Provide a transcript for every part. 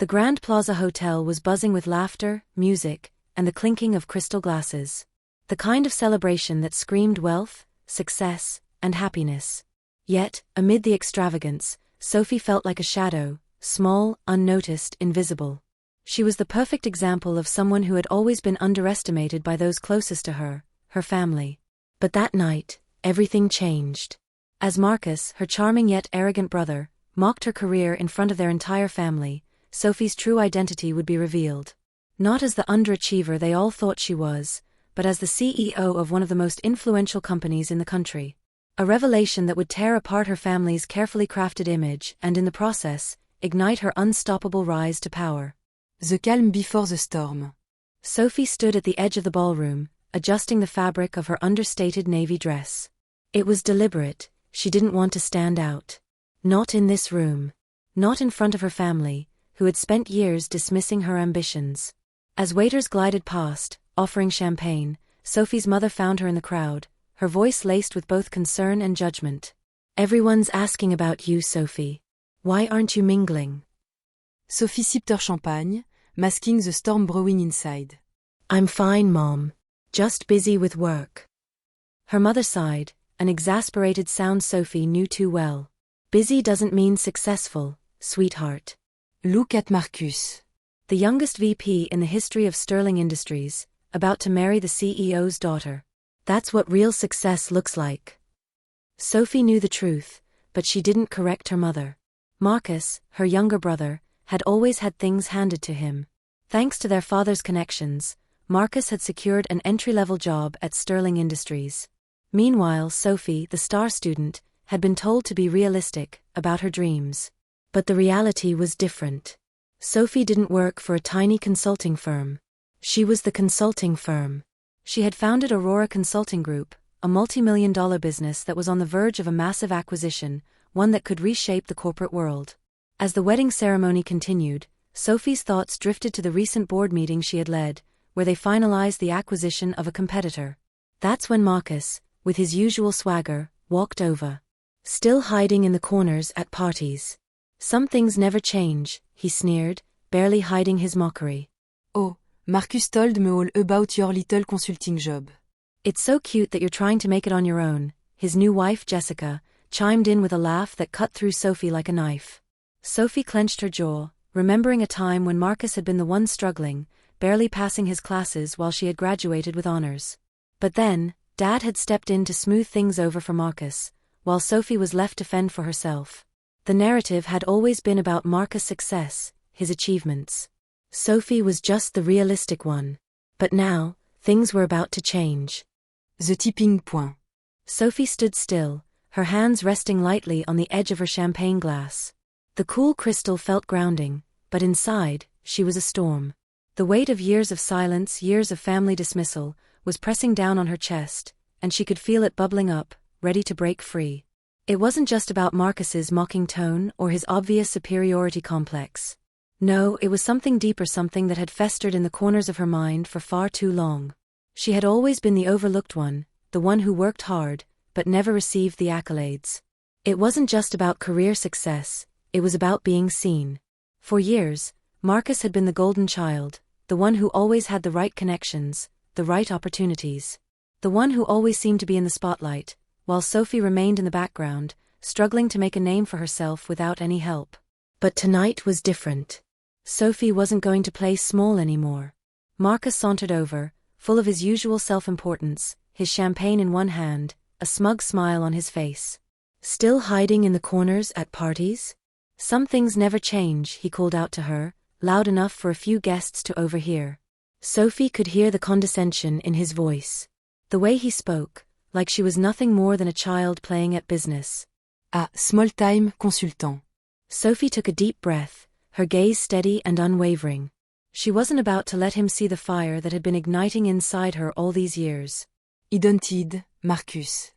The Grand Plaza Hotel was buzzing with laughter, music, and the clinking of crystal glasses. The kind of celebration that screamed wealth, success, and happiness. Yet, amid the extravagance, Sophie felt like a shadow, small, unnoticed, invisible. She was the perfect example of someone who had always been underestimated by those closest to her, her family. But that night, everything changed. As Marcus, her charming yet arrogant brother, mocked her career in front of their entire family, Sophie's true identity would be revealed. Not as the underachiever they all thought she was, but as the CEO of one of the most influential companies in the country. A revelation that would tear apart her family's carefully crafted image and, in the process, ignite her unstoppable rise to power. The calm before the storm. Sophie stood at the edge of the ballroom, adjusting the fabric of her understated navy dress. It was deliberate. She didn't want to stand out. Not in this room. Not in front of her family, who had spent years dismissing her ambitions. As waiters glided past, offering champagne, Sophie's mother found her in the crowd, her voice laced with both concern and judgment. "Everyone's asking about you, Sophie. Why aren't you mingling?" Sophie sipped her champagne, masking the storm brewing inside. "I'm fine, Mom. Just busy with work." Her mother sighed, an exasperated sound Sophie knew too well. Busy doesn't mean successful, sweetheart. Look at Marcus. The youngest VP in the history of Sterling Industries, about to marry the CEO's daughter. That's what real success looks like. Sophie knew the truth, but she didn't correct her mother. Marcus, her younger brother, had always had things handed to him. Thanks to their father's connections, Marcus had secured an entry-level job at Sterling Industries. Meanwhile, Sophie, the star student, had been told to be realistic about her dreams. But the reality was different. Sophie didn't work for a tiny consulting firm. She was the consulting firm. She had founded Aurora Consulting Group, a multi-million-dollar business that was on the verge of a massive acquisition, one that could reshape the corporate world. As the wedding ceremony continued, Sophie's thoughts drifted to the recent board meeting she had led, where they finalized the acquisition of a competitor. That's when Marcus, with his usual swagger, walked over. Still hiding in the corners at parties. "Some things never change," he sneered, barely hiding his mockery. "Oh, Marcus told me all about your little consulting job." "It's so cute that you're trying to make it on your own," his new wife Jessica chimed in with a laugh that cut through Sophie like a knife. Sophie clenched her jaw, remembering a time when Marcus had been the one struggling, barely passing his classes while she had graduated with honors. But then, Dad had stepped in to smooth things over for Marcus, while Sophie was left to fend for herself. The narrative had always been about Marcus' success, his achievements. Sophie was just the realistic one. But now, things were about to change. The tipping point. Sophie stood still, her hands resting lightly on the edge of her champagne glass. The cool crystal felt grounding, but inside, she was a storm. The weight of years of silence, years of family dismissal, was pressing down on her chest, and she could feel it bubbling up, ready to break free. It wasn't just about Marcus's mocking tone or his obvious superiority complex. No, it was something deeper, something that had festered in the corners of her mind for far too long. She had always been the overlooked one, the one who worked hard, but never received the accolades. It wasn't just about career success, it was about being seen. For years, Marcus had been the golden child, the one who always had the right connections, the right opportunities. The one who always seemed to be in the spotlight, while Sophie remained in the background, struggling to make a name for herself without any help. But tonight was different. Sophie wasn't going to play small anymore. Marcus sauntered over, full of his usual self-importance, his champagne in one hand, a smug smile on his face. "Still hiding in the corners at parties? Some things never change," he called out to her, loud enough for a few guests to overhear. Sophie could hear the condescension in his voice. The way he spoke, like she was nothing more than a child playing at business. "Ah, small-time consultant." Sophie took a deep breath, her gaze steady and unwavering. She wasn't about to let him see the fire that had been igniting inside her all these years. Identide, Marcus.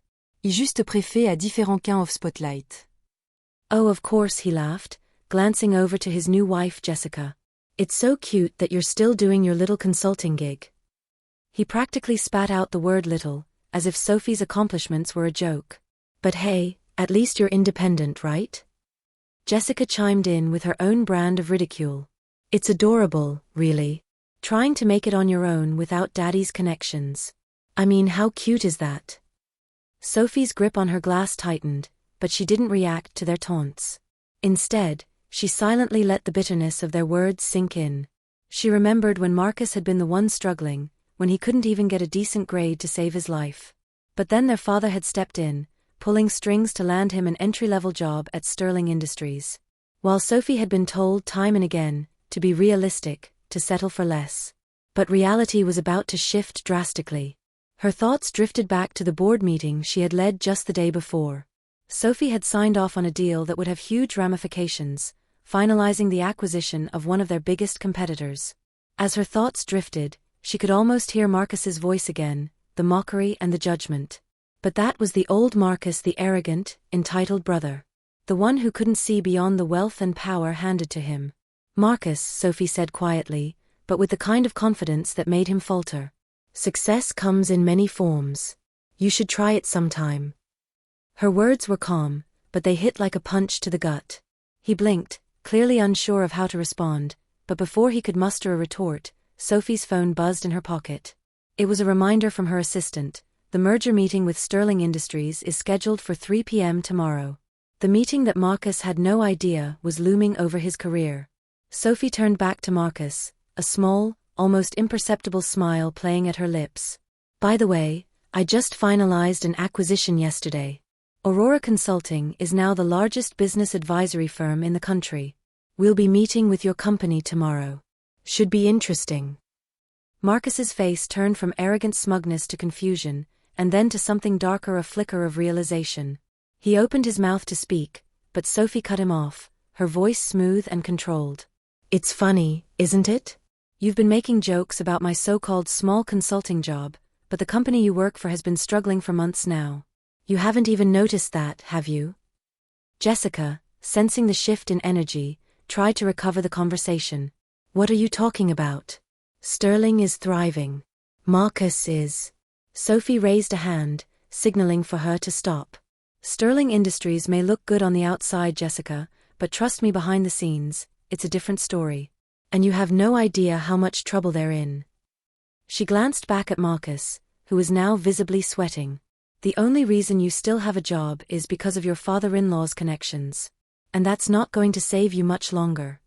I juste préfet à différents kinds of spotlight. "Oh, of course," he laughed, glancing over to his new wife Jessica. "It's so cute that you're still doing your little consulting gig." He practically spat out the word little, as if Sophie's accomplishments were a joke. "But hey, at least you're independent, right?" Jessica chimed in with her own brand of ridicule. It's adorable, really. Trying to make it on your own without daddy's connections. I mean, how cute is that? Sophie's grip on her glass tightened, but she didn't react to their taunts. Instead, she silently let the bitterness of their words sink in. She remembered when Marcus had been the one struggling, when he couldn't even get a decent grade to save his life. But then their father had stepped in, pulling strings to land him an entry-level job at Sterling Industries. While Sophie had been told time and again, to be realistic, to settle for less. But reality was about to shift drastically. Her thoughts drifted back to the board meeting she had led just the day before. Sophie had signed off on a deal that would have huge ramifications, finalizing the acquisition of one of their biggest competitors. As her thoughts drifted, she could almost hear Marcus's voice again, the mockery and the judgment. But that was the old Marcus, the arrogant, entitled brother. The one who couldn't see beyond the wealth and power handed to him. Marcus, Sophie said quietly, but with the kind of confidence that made him falter. Success comes in many forms. You should try it sometime. Her words were calm, but they hit like a punch to the gut. He blinked, clearly unsure of how to respond, but before he could muster a retort, Sophie's phone buzzed in her pocket. It was a reminder from her assistant. The merger meeting with Sterling Industries is scheduled for 3 p.m. tomorrow. The meeting that Marcus had no idea was looming over his career. Sophie turned back to Marcus, a small, almost imperceptible smile playing at her lips. By the way, I just finalized an acquisition yesterday. Aurora Consulting is now the largest business advisory firm in the country. We'll be meeting with your company tomorrow. Should be interesting. Marcus's face turned from arrogant smugness to confusion, and then to something darker, a flicker of realization. He opened his mouth to speak, but Sophie cut him off, her voice smooth and controlled. It's funny, isn't it? You've been making jokes about my so-called small consulting job, but the company you work for has been struggling for months now. You haven't even noticed that, have you? Jessica, sensing the shift in energy, tried to recover the conversation. What are you talking about? Sterling is thriving. Marcus is. Sophie raised a hand, signaling for her to stop. Sterling Industries may look good on the outside, Jessica, but trust me, behind the scenes, it's a different story. And you have no idea how much trouble they're in. She glanced back at Marcus, who was now visibly sweating. The only reason you still have a job is because of your father-in-law's connections. And that's not going to save you much longer.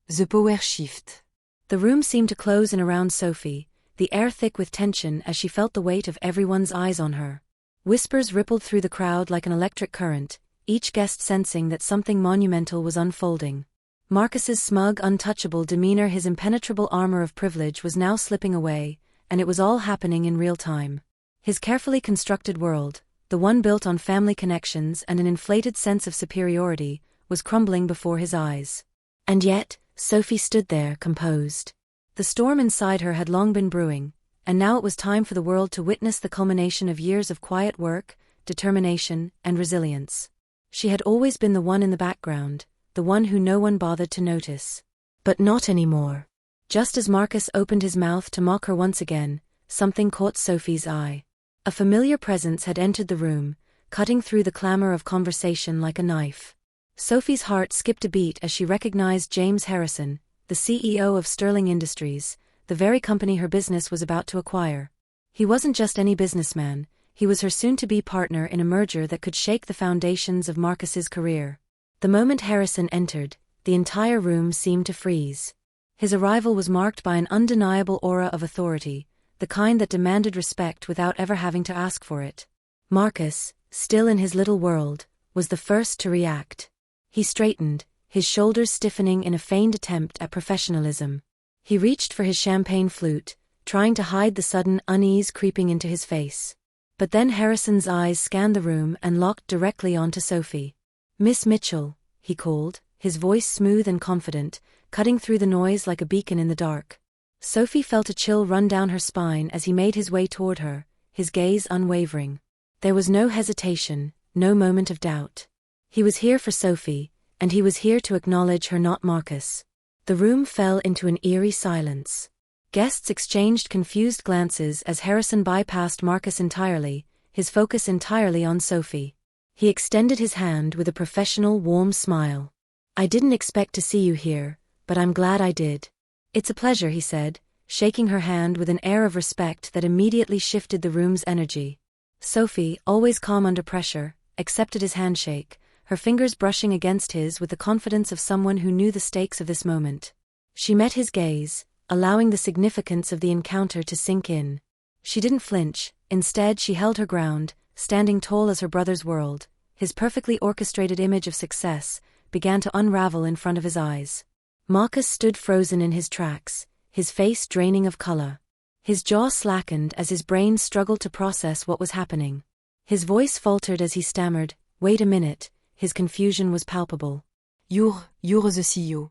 The power shift. The room seemed to close in around Sophie, the air thick with tension as she felt the weight of everyone's eyes on her. Whispers rippled through the crowd like an electric current, each guest sensing that something monumental was unfolding. Marcus's smug, untouchable demeanor, his impenetrable armor of privilege, was now slipping away, and it was all happening in real time. His carefully constructed world, the one built on family connections and an inflated sense of superiority, was crumbling before his eyes. And yet, Sophie stood there, composed. The storm inside her had long been brewing, and now it was time for the world to witness the culmination of years of quiet work, determination, and resilience. She had always been the one in the background, the one who no one bothered to notice. But not anymore. Just as Marcus opened his mouth to mock her once again, something caught Sophie's eye. A familiar presence had entered the room, cutting through the clamor of conversation like a knife. Sophie's heart skipped a beat as she recognized James Harrison, the CEO of Sterling Industries, the very company her business was about to acquire. He wasn't just any businessman, he was her soon-to-be partner in a merger that could shake the foundations of Marcus's career. The moment Harrison entered, the entire room seemed to freeze. His arrival was marked by an undeniable aura of authority, the kind that demanded respect without ever having to ask for it. Marcus, still in his little world, was the first to react. He straightened, his shoulders stiffening in a feigned attempt at professionalism. He reached for his champagne flute, trying to hide the sudden unease creeping into his face. But then Harrison's eyes scanned the room and locked directly onto Sophie. "Miss Mitchell," he called, his voice smooth and confident, cutting through the noise like a beacon in the dark. Sophie felt a chill run down her spine as he made his way toward her, his gaze unwavering. There was no hesitation, no moment of doubt. He was here for Sophie, and he was here to acknowledge her, not Marcus. The room fell into an eerie silence. Guests exchanged confused glances as Harrison bypassed Marcus entirely, his focus entirely on Sophie. He extended his hand with a professional, warm smile. "I didn't expect to see you here, but I'm glad I did. It's a pleasure, he said, shaking her hand with an air of respect that immediately shifted the room's energy. Sophie, always calm under pressure, accepted his handshake, her fingers brushing against his with the confidence of someone who knew the stakes of this moment. She met his gaze, allowing the significance of the encounter to sink in. She didn't flinch, instead she held her ground, standing tall as her brother's world. His perfectly orchestrated image of success began to unravel in front of his eyes. Marcus stood frozen in his tracks, his face draining of color. His jaw slackened as his brain struggled to process what was happening. His voice faltered as he stammered, "Wait a minute," his confusion was palpable. You're the CEO.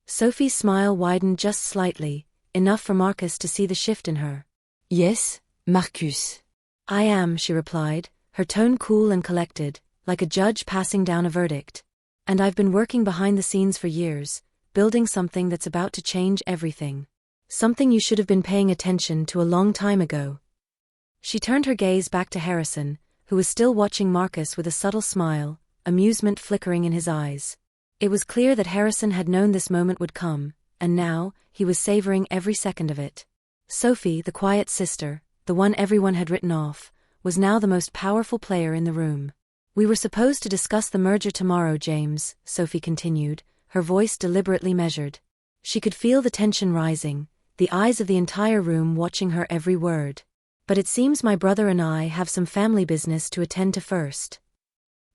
Sophie's smile widened just slightly, enough for Marcus to see the shift in her. Yes, Marcus. I am, she replied, her tone cool and collected, like a judge passing down a verdict. And I've been working behind the scenes for years, building something that's about to change everything. Something you should have been paying attention to a long time ago. She turned her gaze back to Harrison, who was still watching Marcus with a subtle smile, amusement flickering in his eyes. It was clear that Harrison had known this moment would come, and now, he was savoring every second of it. Sophie, the quiet sister, the one everyone had written off, was now the most powerful player in the room. We were supposed to discuss the merger tomorrow, James, Sophie continued, her voice deliberately measured. She could feel the tension rising, the eyes of the entire room watching her every word. But it seems my brother and I have some family business to attend to first.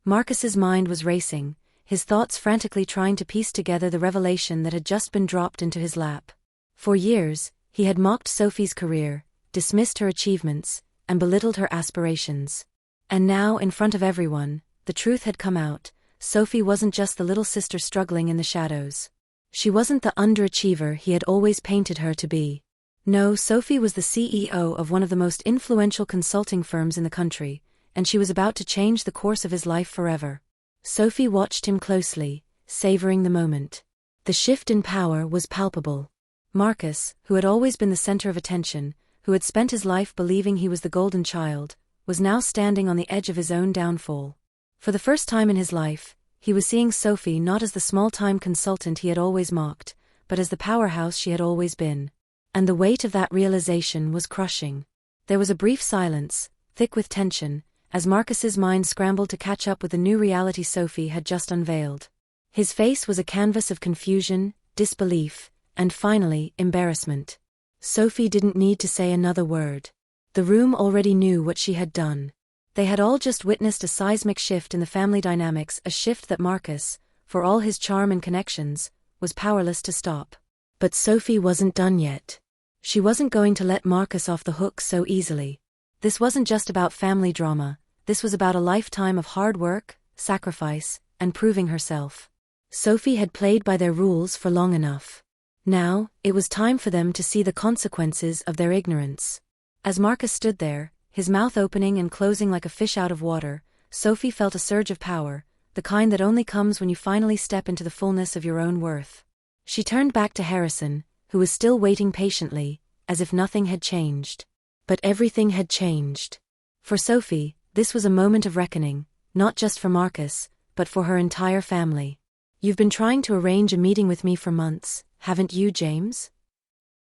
Marcus's mind was racing, his thoughts frantically trying to piece together the revelation that had just been dropped into his lap. For years, he had mocked Sophie's career, dismissed her achievements, and belittled her aspirations. And now, in front of everyone, the truth had come out. Sophie wasn't just the little sister struggling in the shadows. She wasn't the underachiever he had always painted her to be. No, Sophie was the CEO of one of the most influential consulting firms in the country, and she was about to change the course of his life forever. Sophie watched him closely, savoring the moment. The shift in power was palpable. Marcus, who had always been the center of attention, who had spent his life believing he was the golden child, was now standing on the edge of his own downfall. For the first time in his life, he was seeing Sophie not as the small-time consultant he had always mocked, but as the powerhouse she had always been. And the weight of that realization was crushing. There was a brief silence, thick with tension, as Marcus's mind scrambled to catch up with the new reality Sophie had just unveiled. His face was a canvas of confusion, disbelief, and finally, embarrassment. Sophie didn't need to say another word. The room already knew what she had done. They had all just witnessed a seismic shift in the family dynamics, a shift that Marcus, for all his charm and connections, was powerless to stop. But Sophie wasn't done yet. She wasn't going to let Marcus off the hook so easily. This wasn't just about family drama, this was about a lifetime of hard work, sacrifice, and proving herself. Sophie had played by their rules for long enough. Now, it was time for them to see the consequences of their ignorance. As Marcus stood there, his mouth opening and closing like a fish out of water, Sophie felt a surge of power, the kind that only comes when you finally step into the fullness of your own worth. She turned back to Harrison, who was still waiting patiently, as if nothing had changed. But everything had changed. For Sophie, this was a moment of reckoning, not just for Marcus, but for her entire family. "You've been trying to arrange a meeting with me for months, haven't you, James?"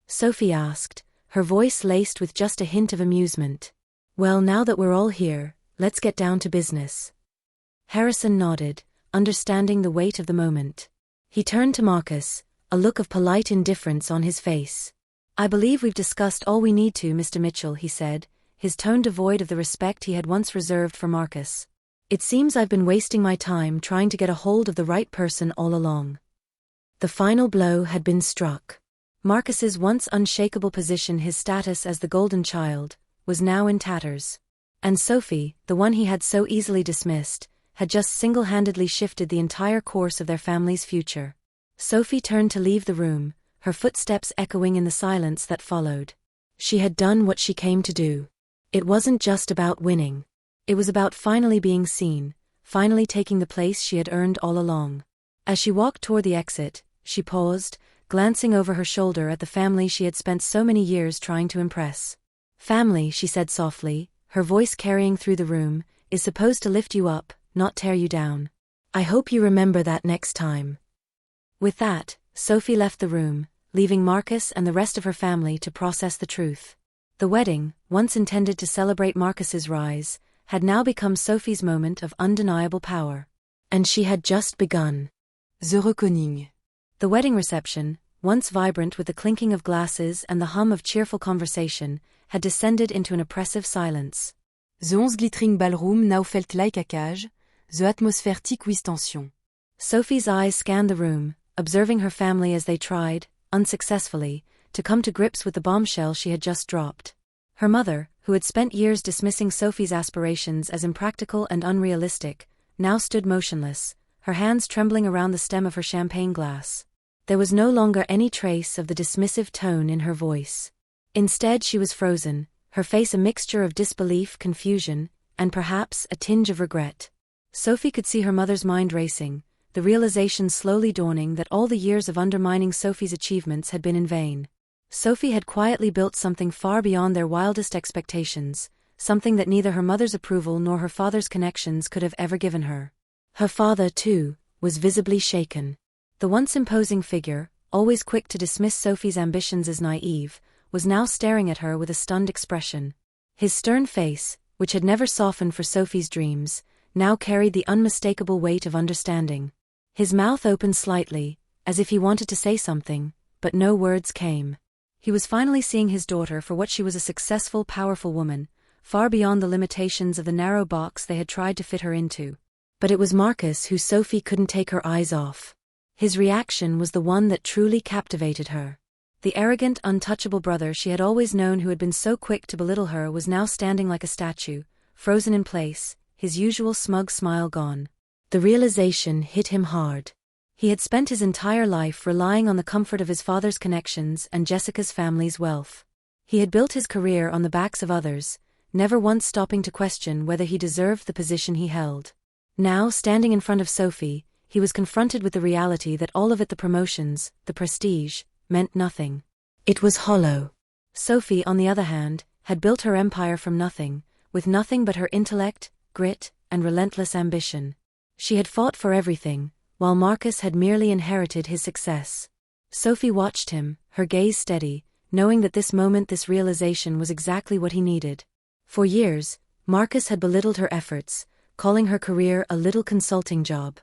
Sophie asked, her voice laced with just a hint of amusement. "Well, now that we're all here, let's get down to business." Harrison nodded, understanding the weight of the moment. He turned to Marcus, a look of polite indifference on his face. "I believe we've discussed all we need to, Mr. Mitchell," he said, his tone devoid of the respect he had once reserved for Marcus. "It seems I've been wasting my time trying to get a hold of the right person all along." The final blow had been struck. Marcus's once unshakable position, his status as the golden child, was now in tatters. And Sophie, the one he had so easily dismissed, had just single-handedly shifted the entire course of their family's future. Sophie turned to leave the room, her footsteps echoing in the silence that followed. She had done what she came to do. It wasn't just about winning. It was about finally being seen, finally taking the place she had earned all along. As she walked toward the exit, she paused, glancing over her shoulder at the family she had spent so many years trying to impress. "Family," she said softly, her voice carrying through the room, "is supposed to lift you up, not tear you down. I hope you remember that next time." With that, Sophie left the room, leaving Marcus and the rest of her family to process the truth. The wedding, once intended to celebrate Marcus's rise, had now become Sophie's moment of undeniable power. And she had just begun. The reckoning. The wedding reception, once vibrant with the clinking of glasses and the hum of cheerful conversation, had descended into an oppressive silence. The once glittering ballroom now felt like a cage, the atmosphere thick with tension. Sophie's eyes scanned the room, observing her family as they tried, unsuccessfully, to come to grips with the bombshell she had just dropped. Her mother, who had spent years dismissing Sophie's aspirations as impractical and unrealistic, now stood motionless, her hands trembling around the stem of her champagne glass. There was no longer any trace of the dismissive tone in her voice. Instead, she was frozen, her face a mixture of disbelief, confusion, and perhaps a tinge of regret. Sophie could see her mother's mind racing, the realization slowly dawning that all the years of undermining Sophie's achievements had been in vain. Sophie had quietly built something far beyond their wildest expectations, something that neither her mother's approval nor her father's connections could have ever given her. Her father, too, was visibly shaken. The once imposing figure, always quick to dismiss Sophie's ambitions as naive, was now staring at her with a stunned expression. His stern face, which had never softened for Sophie's dreams, now carried the unmistakable weight of understanding. His mouth opened slightly, as if he wanted to say something, but no words came. He was finally seeing his daughter for what she was: a successful, powerful woman, far beyond the limitations of the narrow box they had tried to fit her into. But it was Marcus who Sophie couldn't take her eyes off. His reaction was the one that truly captivated her. The arrogant, untouchable brother she had always known, who had been so quick to belittle her, was now standing like a statue, frozen in place, his usual smug smile gone. The realization hit him hard. He had spent his entire life relying on the comfort of his father's connections and Jessica's family's wealth. He had built his career on the backs of others, never once stopping to question whether he deserved the position he held. Now, standing in front of Sophie, he was confronted with the reality that all of it, the promotions, the prestige, meant nothing. It was hollow. Sophie, on the other hand, had built her empire from nothing, with nothing but her intellect, grit, and relentless ambition. She had fought for everything, while Marcus had merely inherited his success. Sophie watched him, her gaze steady, knowing that this moment, this realization, was exactly what he needed. For years, Marcus had belittled her efforts, calling her career a little consulting job.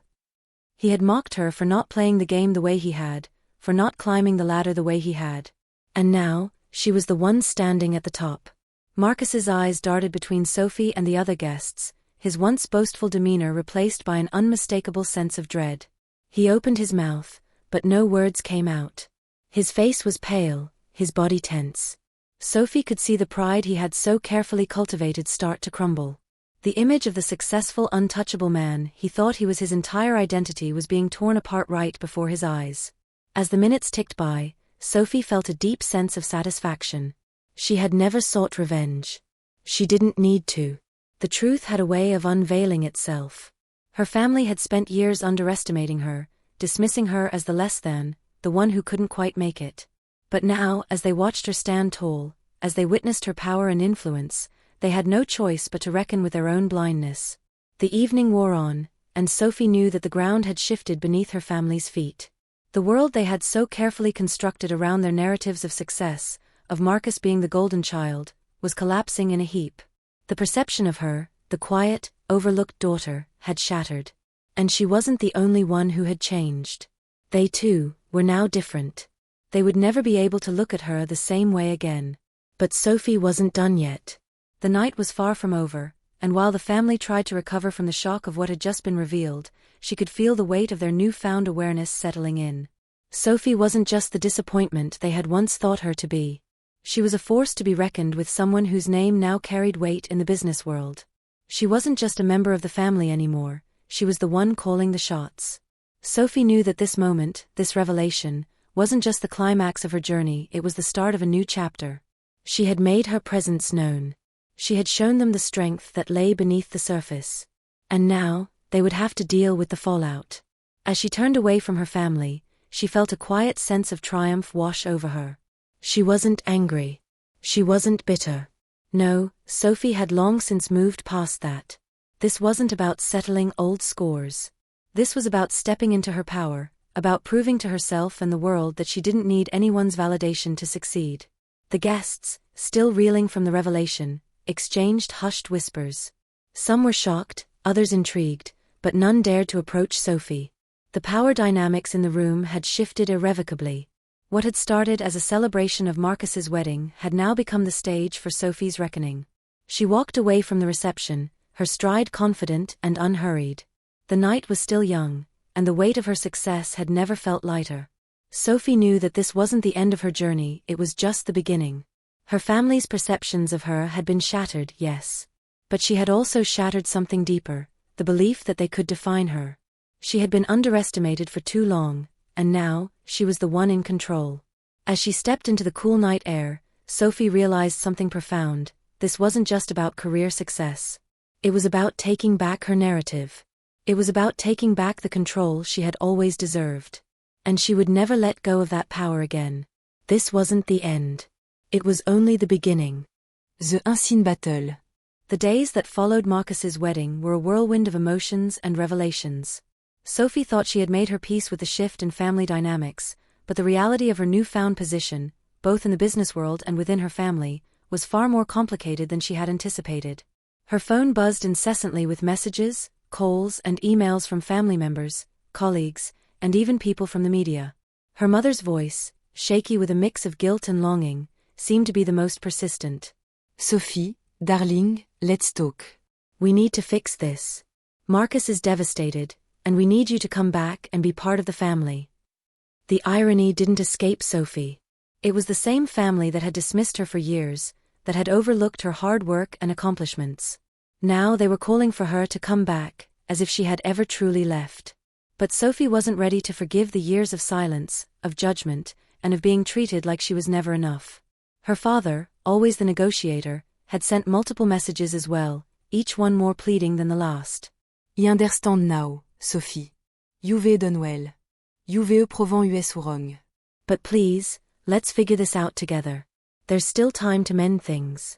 He had mocked her for not playing the game the way he had, for not climbing the ladder the way he had. And now, she was the one standing at the top. Marcus's eyes darted between Sophie and the other guests, his once boastful demeanor replaced by an unmistakable sense of dread. He opened his mouth, but no words came out. His face was pale, his body tense. Sophie could see the pride he had so carefully cultivated start to crumble. The image of the successful, untouchable man he thought he was, his entire identity, was being torn apart right before his eyes. As the minutes ticked by, Sophie felt a deep sense of satisfaction. She had never sought revenge. She didn't need to. The truth had a way of unveiling itself. Her family had spent years underestimating her, dismissing her as the less than, the one who couldn't quite make it. But now, as they watched her stand tall, as they witnessed her power and influence, they had no choice but to reckon with their own blindness. The evening wore on, and Sophie knew that the ground had shifted beneath her family's feet. The world they had so carefully constructed around their narratives of success, of Marcus being the golden child, was collapsing in a heap. The perception of her, the quiet, overlooked daughter, had shattered. And she wasn't the only one who had changed. They too were now different. They would never be able to look at her the same way again. But Sophie wasn't done yet. The night was far from over, and while the family tried to recover from the shock of what had just been revealed, she could feel the weight of their newfound awareness settling in. Sophie wasn't just the disappointment they had once thought her to be. She was a force to be reckoned with, someone whose name now carried weight in the business world. She wasn't just a member of the family anymore, she was the one calling the shots. Sophie knew that this moment, this revelation, wasn't just the climax of her journey, it was the start of a new chapter. She had made her presence known. She had shown them the strength that lay beneath the surface. And now, they would have to deal with the fallout. As she turned away from her family, she felt a quiet sense of triumph wash over her. She wasn't angry. She wasn't bitter. No, Sophie had long since moved past that. This wasn't about settling old scores. This was about stepping into her power, about proving to herself and the world that she didn't need anyone's validation to succeed. The guests, still reeling from the revelation, exchanged hushed whispers. Some were shocked, others intrigued, but none dared to approach Sophie. The power dynamics in the room had shifted irrevocably. What had started as a celebration of Marcus's wedding had now become the stage for Sophie's reckoning. She walked away from the reception, her stride confident and unhurried. The night was still young, and the weight of her success had never felt lighter. Sophie knew that this wasn't the end of her journey, it was just the beginning. Her family's perceptions of her had been shattered, yes. But she had also shattered something deeper, the belief that they could define her. She had been underestimated for too long, and now, she was the one in control. As she stepped into the cool night air, Sophie realized something profound. This wasn't just about career success. It was about taking back her narrative. It was about taking back the control she had always deserved. And she would never let go of that power again. This wasn't the end. It was only the beginning. The Unseen Battle. The days that followed Marcus's wedding were a whirlwind of emotions and revelations. Sophie thought she had made her peace with the shift in family dynamics, but the reality of her newfound position, both in the business world and within her family, was far more complicated than she had anticipated. Her phone buzzed incessantly with messages, calls, and emails from family members, colleagues, and even people from the media. Her mother's voice, shaky with a mix of guilt and longing, seemed to be the most persistent. Sophie, darling, let's talk. We need to fix this. Marcus is devastated, and we need you to come back and be part of the family. The irony didn't escape Sophie. It was the same family that had dismissed her for years, that had overlooked her hard work and accomplishments. Now they were calling for her to come back, as if she had ever truly left. But Sophie wasn't ready to forgive the years of silence, of judgment, and of being treated like she was never enough. Her father, always the negotiator, had sent multiple messages as well, each one more pleading than the last. I understand now, Sophie. Juve de Noël. Juve provant US wrong. But please, let's figure this out together. There's still time to mend things.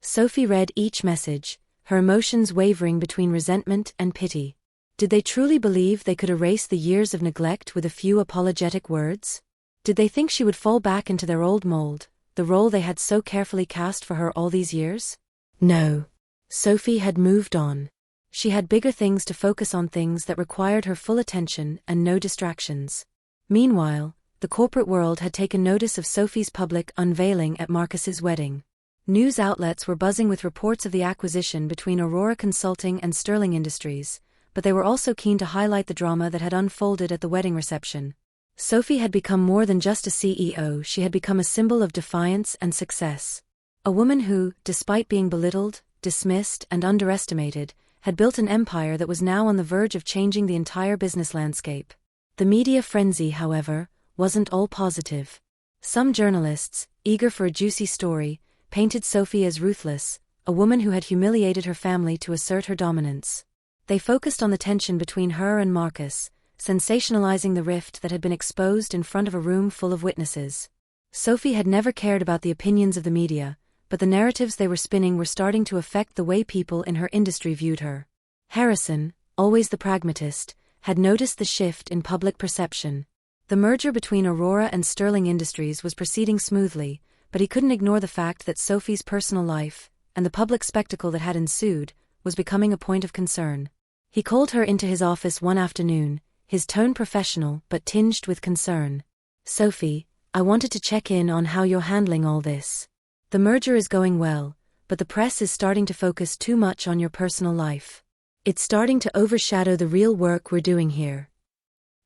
Sophie read each message, her emotions wavering between resentment and pity. Did they truly believe they could erase the years of neglect with a few apologetic words? Did they think she would fall back into their old mold, the role they had so carefully cast for her all these years? No. Sophie had moved on. She had bigger things to focus on, things that required her full attention and no distractions. Meanwhile, the corporate world had taken notice of Sophie's public unveiling at Marcus's wedding. News outlets were buzzing with reports of the acquisition between Aurora Consulting and Sterling Industries, but they were also keen to highlight the drama that had unfolded at the wedding reception. Sophie had become more than just a CEO, she had become a symbol of defiance and success. A woman who, despite being belittled, dismissed, and underestimated, had built an empire that was now on the verge of changing the entire business landscape. The media frenzy, however, wasn't all positive. Some journalists, eager for a juicy story, painted Sophie as ruthless, a woman who had humiliated her family to assert her dominance. They focused on the tension between her and Marcus, sensationalizing the rift that had been exposed in front of a room full of witnesses. Sophie had never cared about the opinions of the media, but the narratives they were spinning were starting to affect the way people in her industry viewed her. Harrison, always the pragmatist, had noticed the shift in public perception. The merger between Aurora and Sterling Industries was proceeding smoothly, but he couldn't ignore the fact that Sophie's personal life, and the public spectacle that had ensued, was becoming a point of concern. He called her into his office one afternoon, his tone professional but tinged with concern. "Sophie, I wanted to check in on how you're handling all this. The merger is going well, but the press is starting to focus too much on your personal life. It's starting to overshadow the real work we're doing here."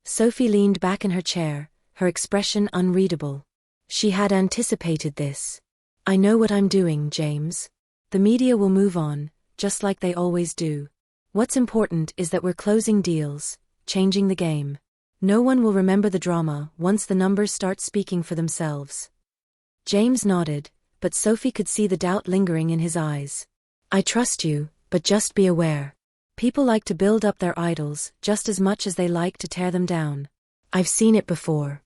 Sophie leaned back in her chair, her expression unreadable. She had anticipated this. "I know what I'm doing, James. The media will move on, just like they always do. What's important is that we're closing deals, changing the game. No one will remember the drama once the numbers start speaking for themselves." James nodded, but Sophie could see the doubt lingering in his eyes. "I trust you, but just be aware. People like to build up their idols just as much as they like to tear them down. I've seen it before."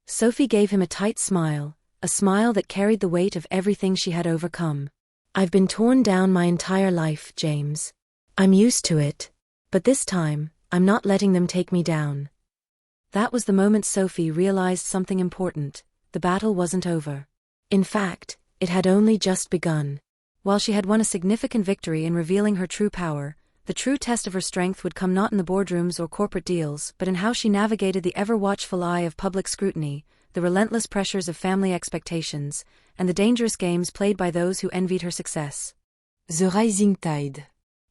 Sophie gave him a tight smile, a smile that carried the weight of everything she had overcome. "I've been torn down my entire life, James. I'm used to it. But this time, I'm not letting them take me down." That was the moment Sophie realized something important: the battle wasn't over. In fact, it had only just begun. While she had won a significant victory in revealing her true power, the true test of her strength would come not in the boardrooms or corporate deals, but in how she navigated the ever-watchful eye of public scrutiny, the relentless pressures of family expectations, and the dangerous games played by those who envied her success. The rising tide.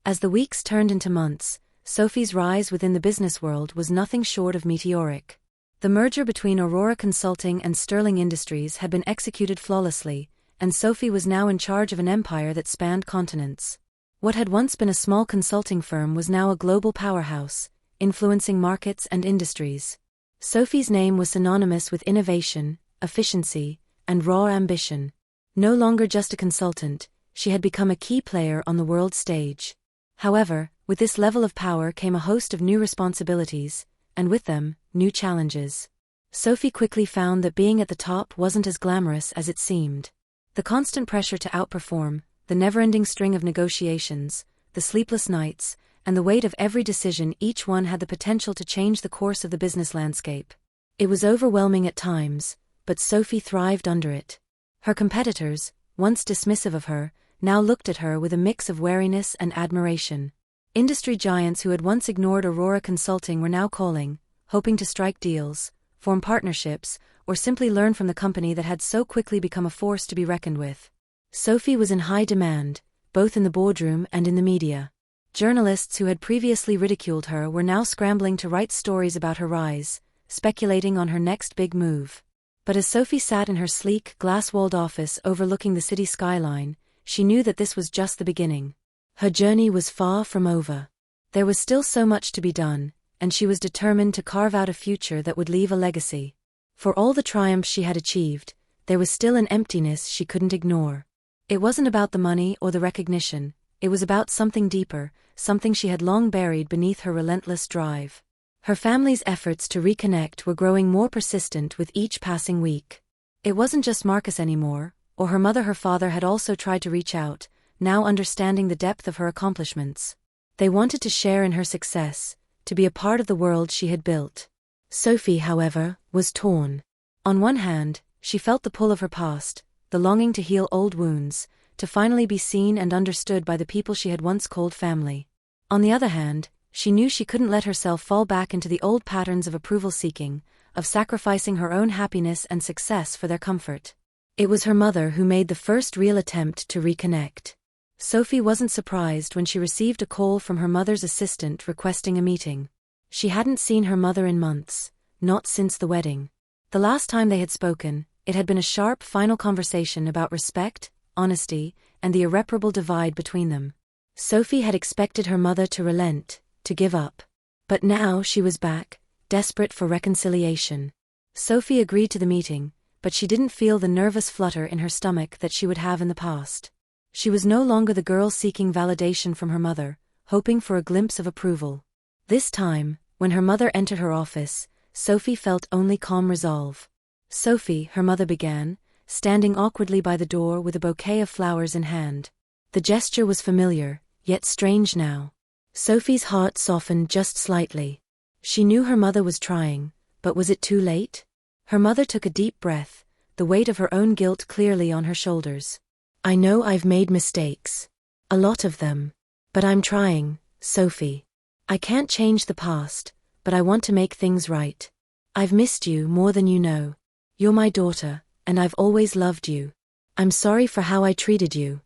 As the weeks turned into months, Sophie's rise within the business world was nothing short of meteoric. The merger between Aurora Consulting and Sterling Industries had been executed flawlessly, and Sophie was now in charge of an empire that spanned continents. What had once been a small consulting firm was now a global powerhouse, influencing markets and industries. Sophie's name was synonymous with innovation, efficiency, and raw ambition. No longer just a consultant, she had become a key player on the world stage. However, with this level of power came a host of new responsibilities, and with them, new challenges. Sophie quickly found that being at the top wasn't as glamorous as it seemed. The constant pressure to outperform, the never-ending string of negotiations, the sleepless nights, and the weight of every decision, each one had the potential to change the course of the business landscape. It was overwhelming at times, but Sophie thrived under it. Her competitors, once dismissive of her, now looked at her with a mix of wariness and admiration. Industry giants who had once ignored Aurora Consulting were now calling, hoping to strike deals, form partnerships, or simply learn from the company that had so quickly become a force to be reckoned with. Sophie was in high demand, both in the boardroom and in the media. Journalists who had previously ridiculed her were now scrambling to write stories about her rise, speculating on her next big move. But as Sophie sat in her sleek, glass-walled office overlooking the city skyline, she knew that this was just the beginning. Her journey was far from over. There was still so much to be done, and she was determined to carve out a future that would leave a legacy. For all the triumphs she had achieved, there was still an emptiness she couldn't ignore. It wasn't about the money or the recognition, it was about something deeper, something she had long buried beneath her relentless drive. Her family's efforts to reconnect were growing more persistent with each passing week. It wasn't just Marcus anymore, or her father had also tried to reach out, now understanding the depth of her accomplishments. They wanted to share in her success, to be a part of the world she had built. Sophie, however, was torn. On one hand, she felt the pull of her past, the longing to heal old wounds, to finally be seen and understood by the people she had once called family. On the other hand, she knew she couldn't let herself fall back into the old patterns of approval-seeking, of sacrificing her own happiness and success for their comfort. It was her mother who made the first real attempt to reconnect. Sophie wasn't surprised when she received a call from her mother's assistant requesting a meeting. She hadn't seen her mother in months, not since the wedding. The last time they had spoken, it had been a sharp final conversation about respect, honesty, and the irreparable divide between them. Sophie had expected her mother to relent, to give up. But now she was back, desperate for reconciliation. Sophie agreed to the meeting, but she didn't feel the nervous flutter in her stomach that she would have in the past. She was no longer the girl seeking validation from her mother, hoping for a glimpse of approval. This time, when her mother entered her office, Sophie felt only calm resolve. "Sophie," her mother began, standing awkwardly by the door with a bouquet of flowers in hand. The gesture was familiar, yet strange now. Sophie's heart softened just slightly. She knew her mother was trying, but was it too late? Her mother took a deep breath, the weight of her own guilt clearly on her shoulders. "I know I've made mistakes. A lot of them. But I'm trying, Sophie. I can't change the past, but I want to make things right. I've missed you more than you know. You're my daughter, and I've always loved you. I'm sorry for how I treated you."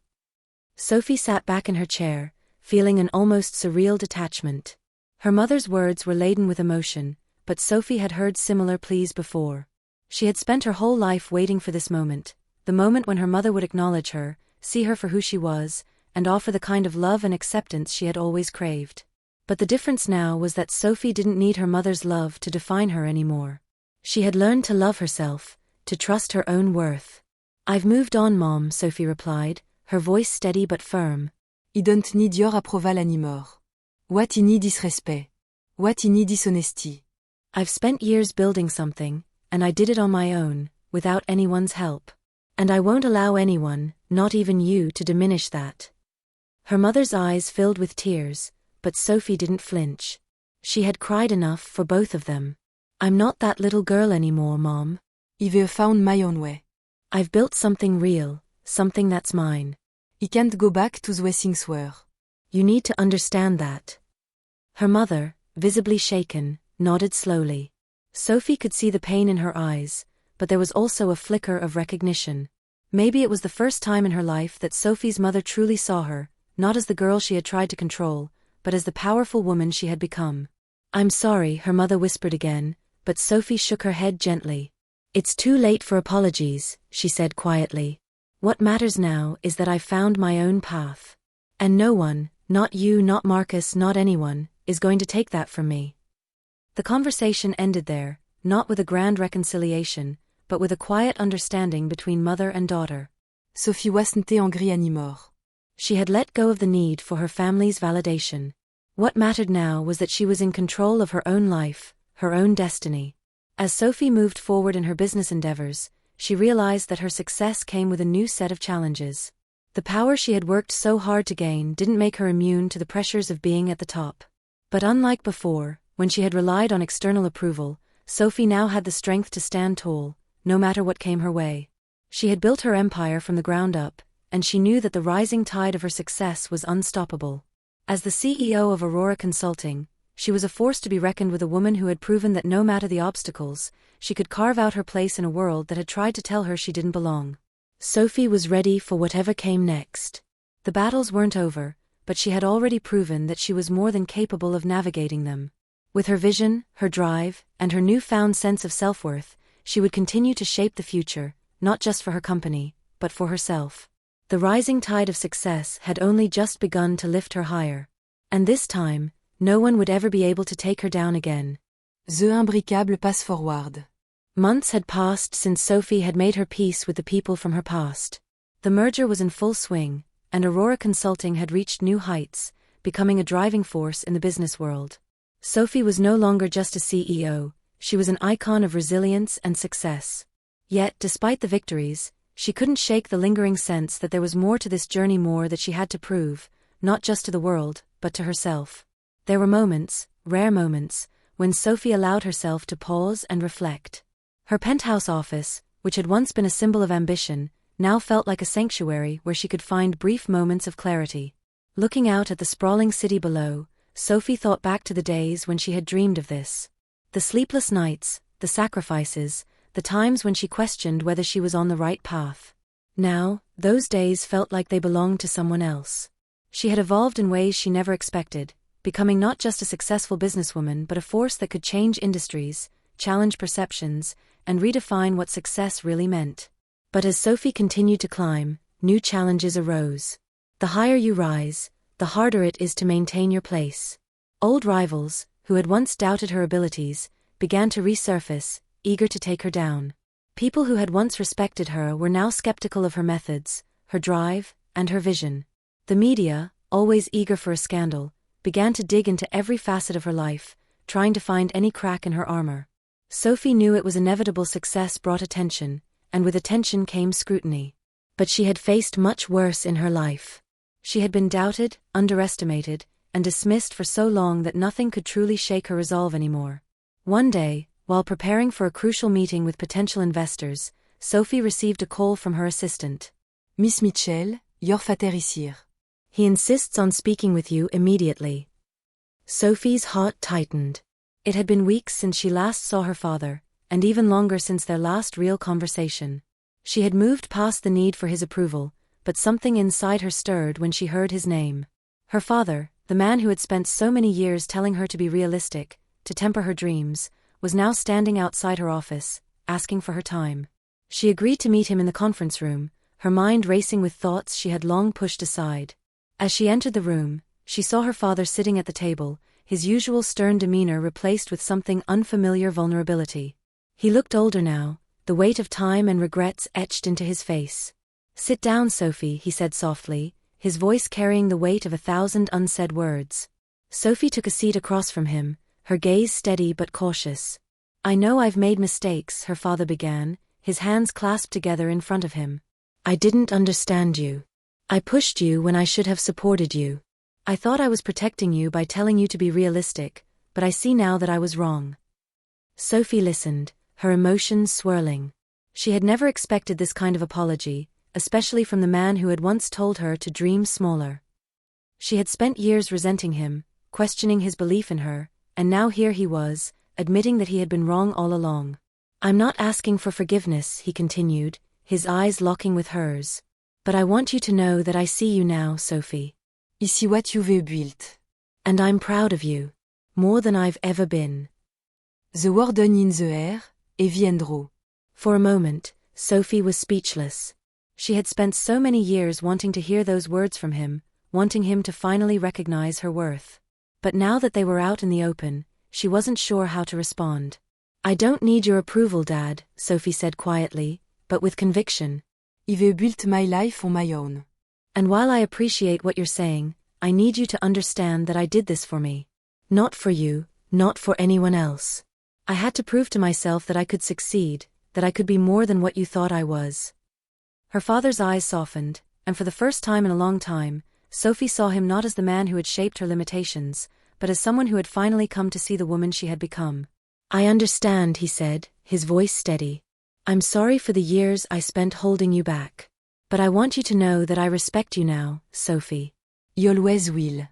Sophie sat back in her chair, feeling an almost surreal detachment. Her mother's words were laden with emotion, but Sophie had heard similar pleas before. She had spent her whole life waiting for this moment, the moment when her mother would acknowledge her, see her for who she was, and offer the kind of love and acceptance she had always craved. But the difference now was that Sophie didn't need her mother's love to define her anymore. She had learned to love herself, to trust her own worth. "I've moved on, Mom," Sophie replied, her voice steady but firm. I don't need your approval anymore. What I need is respect. What I need is honesty. I've spent years building something, and I did it on my own, without anyone's help. And I won't allow anyone, not even you, to diminish that." Her mother's eyes filled with tears, but Sophie didn't flinch. She had cried enough for both of them. I'm not that little girl anymore, Mom. I've found my own way. I've built something real, something that's mine. I can't go back to the way things were. You need to understand that. Her mother, visibly shaken, nodded slowly. Sophie could see the pain in her eyes, but there was also a flicker of recognition. Maybe it was the first time in her life that Sophie's mother truly saw her, not as the girl she had tried to control, but as the powerful woman she had become. I'm sorry, her mother whispered again, but Sophie shook her head gently. It's too late for apologies, she said quietly. What matters now is that I've found my own path. And no one, not you, not Marcus, not anyone, is going to take that from me. The conversation ended there, not with a grand reconciliation, but with a quiet understanding between mother and daughter. Sophie wasn't angry anymore. She had let go of the need for her family's validation. What mattered now was that she was in control of her own life, her own destiny. As Sophie moved forward in her business endeavors, she realized that her success came with a new set of challenges. The power she had worked so hard to gain didn't make her immune to the pressures of being at the top. But unlike before, when she had relied on external approval, Sophie now had the strength to stand tall, no matter what came her way. She had built her empire from the ground up, and she knew that the rising tide of her success was unstoppable. As the CEO of Aurora Consulting, she was a force to be reckoned with, a woman who had proven that no matter the obstacles, she could carve out her place in a world that had tried to tell her she didn't belong. Sophie was ready for whatever came next. The battles weren't over, but she had already proven that she was more than capable of navigating them. With her vision, her drive, and her newfound sense of self-worth, she would continue to shape the future, not just for her company, but for herself. The rising tide of success had only just begun to lift her higher. And this time, no one would ever be able to take her down again. The imbricable pass forward. Months had passed since Sophie had made her peace with the people from her past. The merger was in full swing, and Aurora Consulting had reached new heights, becoming a driving force in the business world. Sophie was no longer just a CEO, she was an icon of resilience and success. Yet, despite the victories, she couldn't shake the lingering sense that there was more to this journey, more that she had to prove, not just to the world, but to herself. There were moments, rare moments, when Sophie allowed herself to pause and reflect. Her penthouse office, which had once been a symbol of ambition, now felt like a sanctuary where she could find brief moments of clarity. Looking out at the sprawling city below, Sophie thought back to the days when she had dreamed of this. The sleepless nights, the sacrifices, the times when she questioned whether she was on the right path. Now, those days felt like they belonged to someone else. She had evolved in ways she never expected, becoming not just a successful businesswoman but a force that could change industries, challenge perceptions, and redefine what success really meant. But as Sophie continued to climb, new challenges arose. The higher you rise, the harder it is to maintain your place. Old rivals, who had once doubted her abilities, began to resurface, eager to take her down. People who had once respected her were now skeptical of her methods, her drive, and her vision. The media, always eager for a scandal, began to dig into every facet of her life, trying to find any crack in her armor. Sophie knew it was inevitable. Success brought attention, and with attention came scrutiny. But she had faced much worse in her life. She had been doubted, underestimated, and dismissed for so long that nothing could truly shake her resolve anymore. One day, while preparing for a crucial meeting with potential investors, Sophie received a call from her assistant. Miss Mitchell, your father is here. He insists on speaking with you immediately. Sophie's heart tightened. It had been weeks since she last saw her father, and even longer since their last real conversation. She had moved past the need for his approval, but something inside her stirred when she heard his name. Her father, the man who had spent so many years telling her to be realistic, to temper her dreams, was now standing outside her office, asking for her time. She agreed to meet him in the conference room, her mind racing with thoughts she had long pushed aside. As she entered the room, she saw her father sitting at the table, his usual stern demeanor replaced with something unfamiliar: vulnerability. He looked older now, the weight of time and regrets etched into his face. "Sit down, Sophie," he said softly, his voice carrying the weight of 1,000 unsaid words. Sophie took a seat across from him, her gaze steady but cautious. "I know I've made mistakes," her father began, his hands clasped together in front of him. "I didn't understand you. I pushed you when I should have supported you. I thought I was protecting you by telling you to be realistic, but I see now that I was wrong." Sophie listened, her emotions swirling. She had never expected this kind of apology, especially from the man who had once told her to dream smaller. She had spent years resenting him, questioning his belief in her, and now here he was, admitting that he had been wrong all along. "I'm not asking for forgiveness," he continued, his eyes locking with hers. "But I want you to know that I see you now, Sophie. Ici what you veux built. And I'm proud of you. More than I've ever been." The warden in the air, et viendront. For a moment, Sophie was speechless. She had spent so many years wanting to hear those words from him, wanting him to finally recognize her worth. But now that they were out in the open, she wasn't sure how to respond. "I don't need your approval, Dad," Sophie said quietly, but with conviction. I will build my life on my own. "And while I appreciate what you're saying, I need you to understand that I did this for me. Not for you, not for anyone else. I had to prove to myself that I could succeed, that I could be more than what you thought I was." Her father's eyes softened, and for the first time in a long time, Sophie saw him not as the man who had shaped her limitations, but as someone who had finally come to see the woman she had become. "I understand," he said, his voice steady. "I'm sorry for the years I spent holding you back. But I want you to know that I respect you now, Sophie." You always will.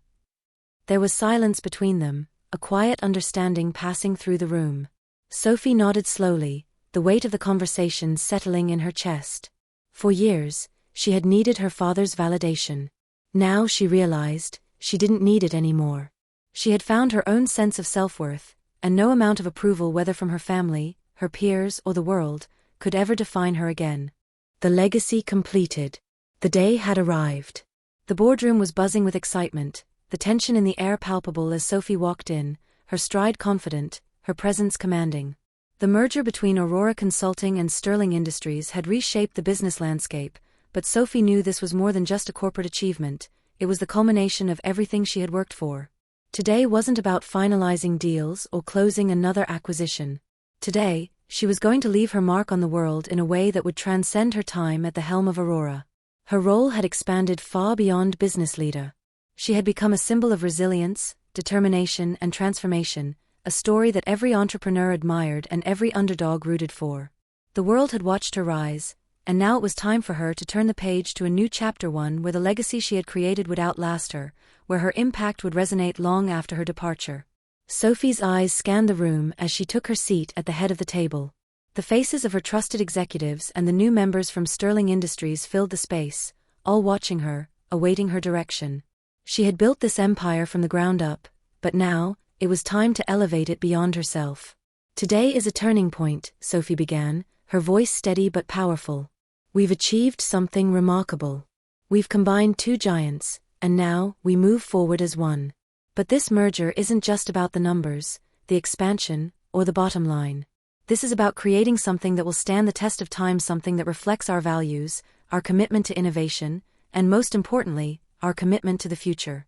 There was silence between them, a quiet understanding passing through the room. Sophie nodded slowly, the weight of the conversation settling in her chest. For years, she had needed her father's validation. Now she realized, she didn't need it anymore. She had found her own sense of self-worth, and no amount of approval, whether from her family, her peers, or the world, could ever define her again. The legacy completed. The day had arrived. The boardroom was buzzing with excitement, the tension in the air palpable as Sophie walked in, her stride confident, her presence commanding. The merger between Aurora Consulting and Sterling Industries had reshaped the business landscape, but Sophie knew this was more than just a corporate achievement, it was the culmination of everything she had worked for. Today wasn't about finalizing deals or closing another acquisition. Today, she was going to leave her mark on the world in a way that would transcend her time at the helm of Aurora. Her role had expanded far beyond business leader. She had become a symbol of resilience, determination, and transformation, a story that every entrepreneur admired and every underdog rooted for. The world had watched her rise, and now it was time for her to turn the page to a new chapter, one where the legacy she had created would outlast her, where her impact would resonate long after her departure. Sophie's eyes scanned the room as she took her seat at the head of the table. The faces of her trusted executives and the new members from Sterling Industries filled the space, all watching her, awaiting her direction. She had built this empire from the ground up, but now, it was time to elevate it beyond herself. "Today is a turning point," Sophie began, her voice steady but powerful. "We've achieved something remarkable. We've combined two giants, and now, we move forward as one. But this merger isn't just about the numbers, the expansion, or the bottom line. This is about creating something that will stand the test of time, something that reflects our values, our commitment to innovation, and most importantly, our commitment to the future."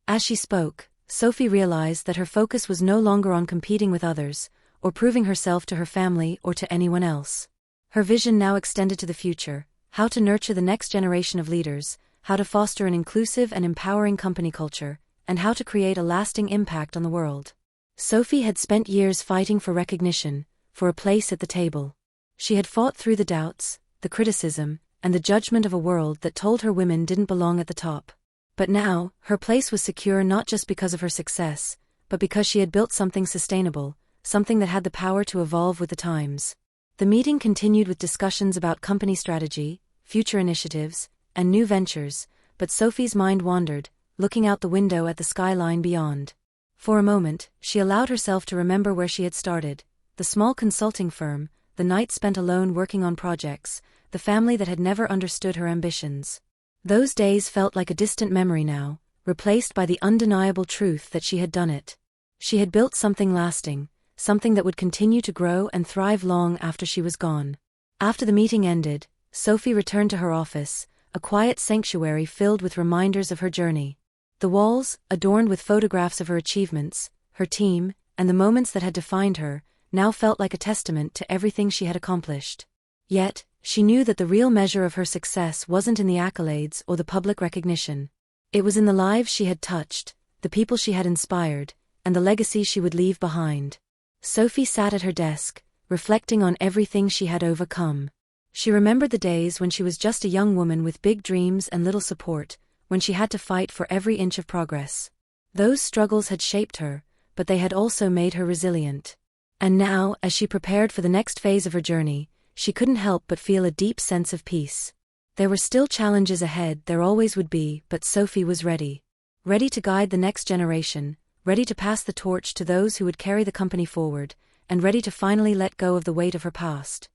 As she spoke, Sophie realized that her focus was no longer on competing with others, or proving herself to her family or to anyone else. Her vision now extended to the future, how to nurture the next generation of leaders, how to foster an inclusive and empowering company culture, and how to create a lasting impact on the world. Sophie had spent years fighting for recognition, for a place at the table. She had fought through the doubts, the criticism, and the judgment of a world that told her women didn't belong at the top. But now, her place was secure not just because of her success, but because she had built something sustainable, something that had the power to evolve with the times. The meeting continued with discussions about company strategy, future initiatives, and new ventures, but Sophie's mind wandered, looking out the window at the skyline beyond. For a moment, she allowed herself to remember where she had started, the small consulting firm, the nights spent alone working on projects, the family that had never understood her ambitions. Those days felt like a distant memory now, replaced by the undeniable truth that she had done it. She had built something lasting, something that would continue to grow and thrive long after she was gone. After the meeting ended, Sophie returned to her office, a quiet sanctuary filled with reminders of her journey. The walls, adorned with photographs of her achievements, her team, and the moments that had defined her, now felt like a testament to everything she had accomplished. Yet, she knew that the real measure of her success wasn't in the accolades or the public recognition. It was in the lives she had touched, the people she had inspired, and the legacy she would leave behind. Sophie sat at her desk, reflecting on everything she had overcome. She remembered the days when she was just a young woman with big dreams and little support, when she had to fight for every inch of progress. Those struggles had shaped her, but they had also made her resilient. And now, as she prepared for the next phase of her journey, she couldn't help but feel a deep sense of peace. There were still challenges ahead, there always would be, but Sophie was ready. Ready to guide the next generation, ready to pass the torch to those who would carry the company forward, and ready to finally let go of the weight of her past.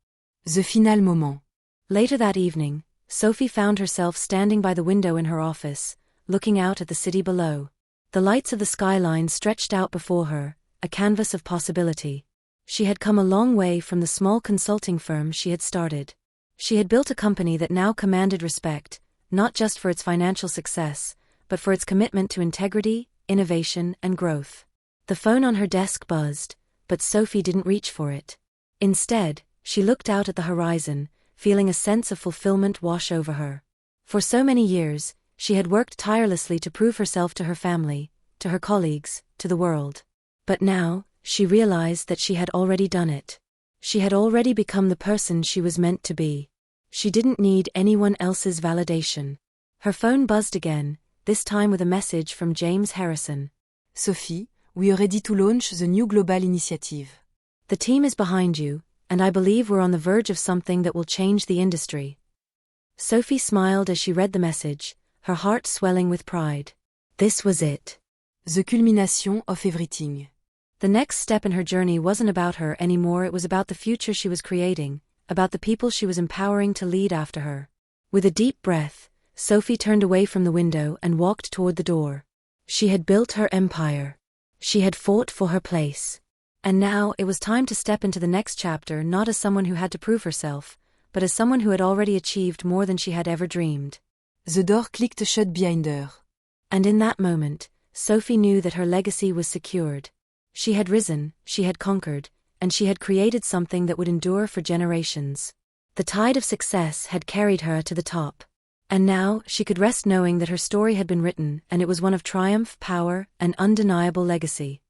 The final moment. Later that evening, Sophie found herself standing by the window in her office, looking out at the city below. The lights of the skyline stretched out before her, a canvas of possibility. She had come a long way from the small consulting firm she had started. She had built a company that now commanded respect, not just for its financial success, but for its commitment to integrity, innovation, and growth. The phone on her desk buzzed, but Sophie didn't reach for it. Instead, she looked out at the horizon, feeling a sense of fulfillment wash over her. For so many years, she had worked tirelessly to prove herself to her family, to her colleagues, to the world. But now, she realized that she had already done it. She had already become the person she was meant to be. She didn't need anyone else's validation. Her phone buzzed again, this time with a message from James Harrison. Sophie, we are ready to launch the new global initiative. The team is behind you, and I believe we're on the verge of something that will change the industry. Sophie smiled as she read the message, her heart swelling with pride. This was it. The culmination of everything. The next step in her journey wasn't about her anymore, it was about the future she was creating, about the people she was empowering to lead after her. With a deep breath, Sophie turned away from the window and walked toward the door. She had built her empire. She had fought for her place. And now it was time to step into the next chapter, not as someone who had to prove herself, but as someone who had already achieved more than she had ever dreamed. The door clicked shut behind her. And in that moment, Sophie knew that her legacy was secured. She had risen, she had conquered, and she had created something that would endure for generations. The tide of success had carried her to the top. And now, she could rest knowing that her story had been written, and it was one of triumph, power, and undeniable legacy.